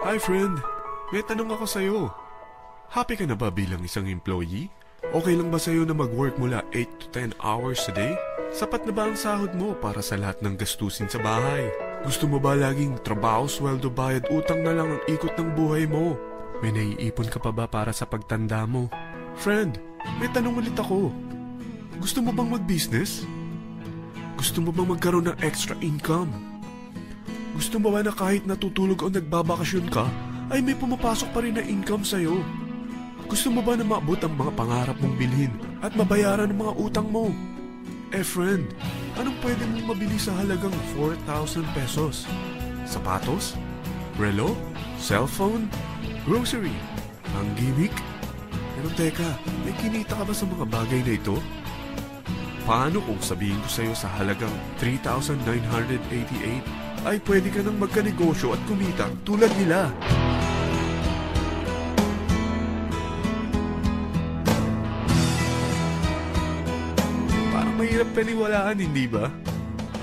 Hi friend, may tanong ako sa'yo. Happy ka na ba bilang isang employee? Okay lang ba sa'yo na mag-work mula 8 to 10 hours a day? Sapat na ba ang sahod mo para sa lahat ng gastusin sa bahay? Gusto mo ba laging trabaho, sweldo, bayad, utang na lang ang ikot ng buhay mo? May naiipon ka pa ba para sa pagtanda mo? Friend, may tanong ulit ako. Gusto mo bang mag-business? Gusto mo bang magkaroon ng extra income? Gusto mo ba na kahit natutulog o nagbabakasyon ka, ay may pumapasok pa rin na income sa'yo? Gusto mo ba na maabot ang mga pangarap mong bilhin at mabayaran ang mga utang mo? Friend, anong pwede mong mabili sa halagang 4,000 pesos? Sapatos? Relo? Cellphone? Grocery? Ang gimmick? Pero teka, may kinita ka ba sa mga bagay na ito? Paano kung sabihin ko sa'yo sa halagang 3,988 ay pwede ka nang magkanegosyo at kumita tulad nila? Parang mahirap paniwalaan, hindi ba?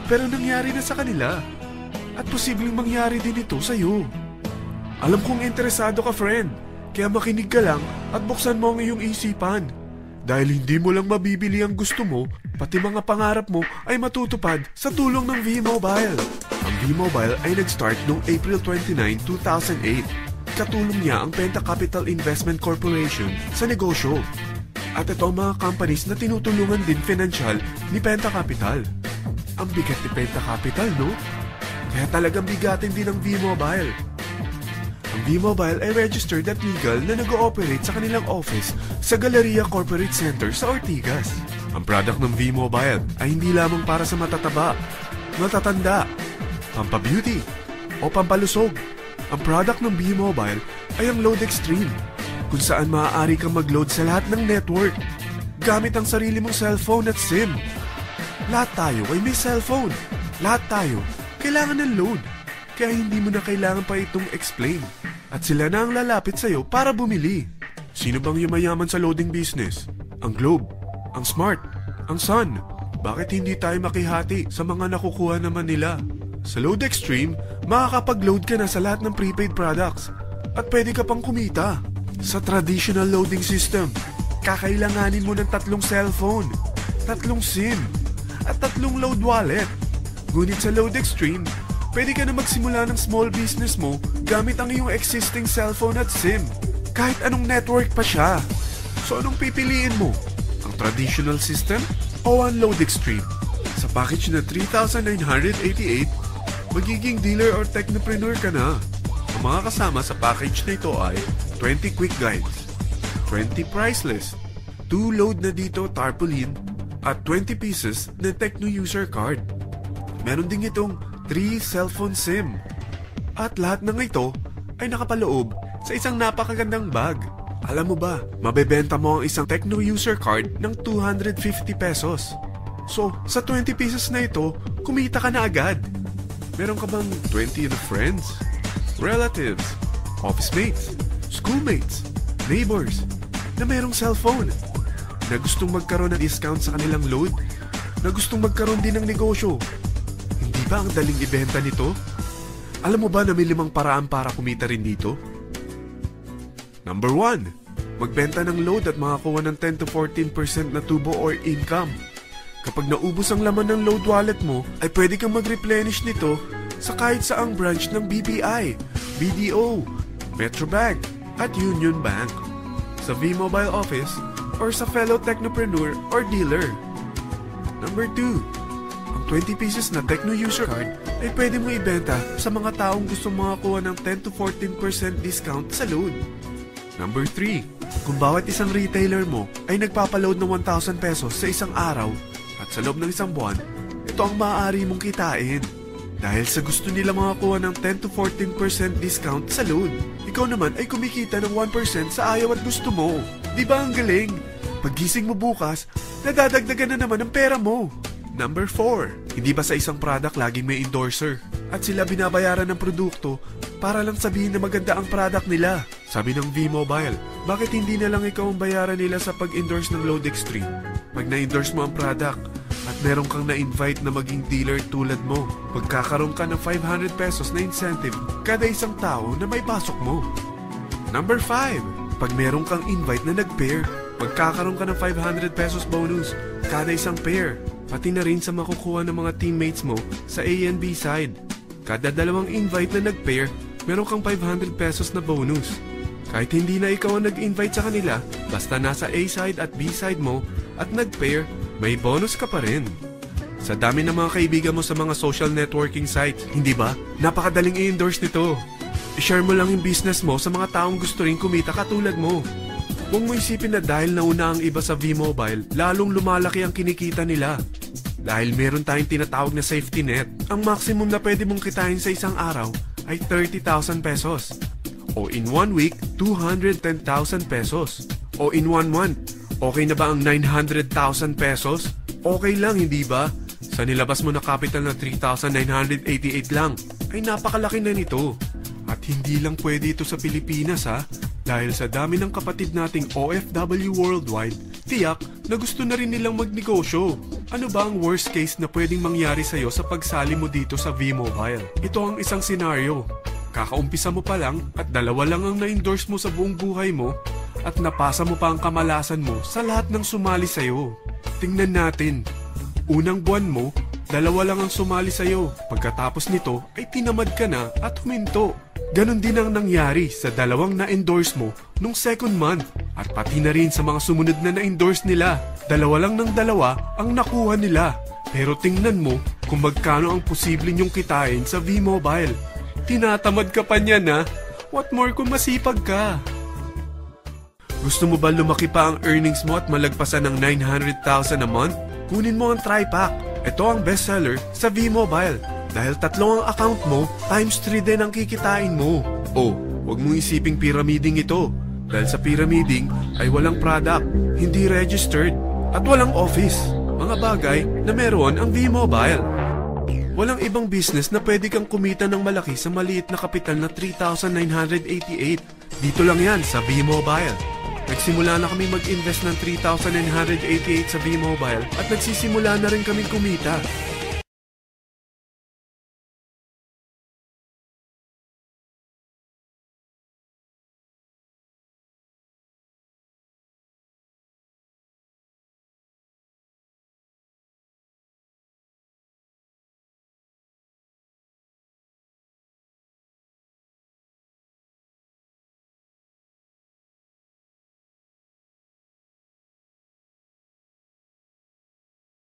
Pero nangyari na sa kanila. At posibleng mangyari din ito sa'yo. Alam kong interesado ka, friend. Kaya makinig ka lang at buksan mo ang iyong isipan. Dahil hindi mo lang mabibili ang gusto mo, pati mga pangarap mo ay matutupad sa tulong ng V-Mobile. Ang V-Mobile ay nag-start noong April 29, 2008. Katulong niya ang Penta Capital Investment Corporation sa negosyo. At ito ang mga companies na tinutulungan din financial ni Penta Capital. Ang bigat ni Penta Capital, no? Kaya talagang bigatin din ang V-Mobile. Ang V-Mobile ay registered at legal na nag-ooperate sa kanilang office sa Galleria Corporate Center sa Ortigas. Ang product ng V-Mobile ay hindi lamang para sa matataba, matatanda, pampabeauty, o pampalusog. Ang product ng V-Mobile ay ang Load Extreme, kung saan maaari kang mag-load sa lahat ng network gamit ang sarili mong cellphone at SIM. Lahat tayo ay may cellphone. Lahat tayo kailangan ng load. Kaya hindi mo na kailangan pa itong explain. At sila na ang lalapit sa'yo para bumili. Sino bang yumayaman sa loading business? Ang Globe, ang Smart, ang Sun. Bakit hindi tayo makihati sa mga nakukuha naman nila? Sa Load Extreme, makakapag-load ka na sa lahat ng prepaid products. At pwede ka pang kumita. Sa traditional loading system, kakailanganin mo ng 3 cellphone, 3 SIM, at 3 load wallet. Ngunit sa Load Extreme, pwede ka na magsimula ng small business mo gamit ang iyong existing cellphone at SIM. Kahit anong network pa siya. So anong pipiliin mo? Ang traditional system o ang Load Extreme? Sa package na 3,988, magiging dealer or technopreneur ka na. Ang mga kasama sa package na ito ay 20 quick guides, 20 price list, 2 load na dito tarpaulin, at 20 pieces na Techno user card. Meron din itong 3 cellphone SIM. At lahat ng ito ay nakapaloob sa isang napakagandang bag. Alam mo ba, mabebenta mo ang isang Techno user card ng 250 pesos. So, sa 20 pieces na ito, kumita ka na agad. Meron ka bang 20 friends, relatives, office mates, schoolmates, neighbors na merong cellphone, na gustong magkaroon ng discount sa kanilang load, na gustong magkaroon din ng negosyo? Hindi ba ang daling ibenta nito? Alam mo ba na may 5 paraan para kumita rin dito? Number 1, magbenta ng load at makakuha ng 10 to 14% na tubo or income. Kapag naubos ang laman ng load wallet mo, ay pwede kang mag-replenish nito sa kahit saang branch ng BPI, BDO, Metrobank, at Union Bank, sa V-Mobile office, or sa fellow technopreneur or dealer. Number 2, 20 pieces na Techno user card ay pwede mo ibenta sa mga taong gusto makakuha ng 10 to 14% discount sa load. Number 3, kung bawat isang retailer mo ay nagpapaload ng 1,000 pesos sa isang araw at sa loob ng isang buwan, ito ang maaari mong kitain. Dahil sa gusto nila makakuha ng 10 to 14% discount sa load, ikaw naman ay kumikita ng 1% sa ayaw at gusto mo. Di ba ang galing? Paggising mo bukas, nadadagdagan na naman ang pera mo. Number 4, hindi ba sa isang product laging may endorser? At sila binabayaran ng produkto para lang sabihin na maganda ang product nila. Sabi ng V-Mobile, bakit hindi na lang ikaw ang bayaran nila sa pag-endorse ng Load Extreme? Pag na-endorse mo ang product, at meron kang na-invite na maging dealer tulad mo, magkakaroon ka ng 500 pesos na incentive kada isang tao na may pasok mo. Number 5. Pag meron kang invite na nag-pair, magkakaroon ka ng 500 pesos bonus kada isang pair, pati na rin sa makukuha ng mga teammates mo sa A and B side. Kada dalawang invite na nag-pair, meron kang 500 pesos na bonus. Kahit hindi na ikaw ang nag-invite sa kanila, basta nasa A side at B side mo at nag-pair, may bonus ka pa rin. Sa dami ng mga kaibigan mo sa mga social networking sites, hindi ba? Napakadaling i-endorse nito. I-share mo lang yung business mo sa mga taong gusto rin kumita katulad mo. Huwag mo isipin na dahil nauna ang iba sa V-Mobile, lalong lumalaki ang kinikita nila. Dahil meron tayong tinatawag na safety net, ang maximum na pwede mong kitain sa isang araw ay 30,000 pesos. O in 1 week, 210,000 pesos. O in 1 month, okay na ba ang 900,000 pesos? Okay lang, hindi ba? Sa nilabas mo na capital na 3,988 lang, ay napakalaki na nito. At hindi lang pwede ito sa Pilipinas ha, dahil sa dami ng kapatid nating OFW worldwide, tiyak na gusto na rin nilang magnegosyo. Ano ba ang worst case na pwedeng mangyari sa'yo sa pagsali mo dito sa V-Mobile? Ito ang isang senaryo. Kakaumpisa mo pa lang at 2 lang ang na-endorse mo sa buong buhay mo at napasa mo pa ang kamalasan mo sa lahat ng sumali sa'yo. Tingnan natin. Unang buwan mo, 2 lang ang sumali sa'yo. Pagkatapos nito ay tinamad ka na at huminto. Ganon din ang nangyari sa 2 na-endorse mo nung second month at pati na rin sa mga sumunod na na-endorse nila. 2 lang ng 2 ang nakuha nila. Pero tingnan mo kung magkano ang posible nyong kitain sa V-Mobile. Tinatamad ka pa niyan ha? What more kung masipag ka? Gusto mo ba lumaki pa ang earnings mo at malagpasan ng 900,000 a month? Kunin mo ang TriPack. Ito ang bestseller sa V-Mobile. Dahil 3 ang account mo, times 3 din ang kikitain mo. Oh, huwag mong isiping pyramiding ito. Dahil sa pyramiding ay walang product, hindi registered, at walang office. Mga bagay na meron ang V-Mobile. Walang ibang business na pwede kang kumita ng malaki sa maliit na kapital na 3,988. Dito lang yan sa V-Mobile. Nagsimula na kami mag-invest ng 3,988 sa V-Mobile at nagsisimula na rin kami kumita.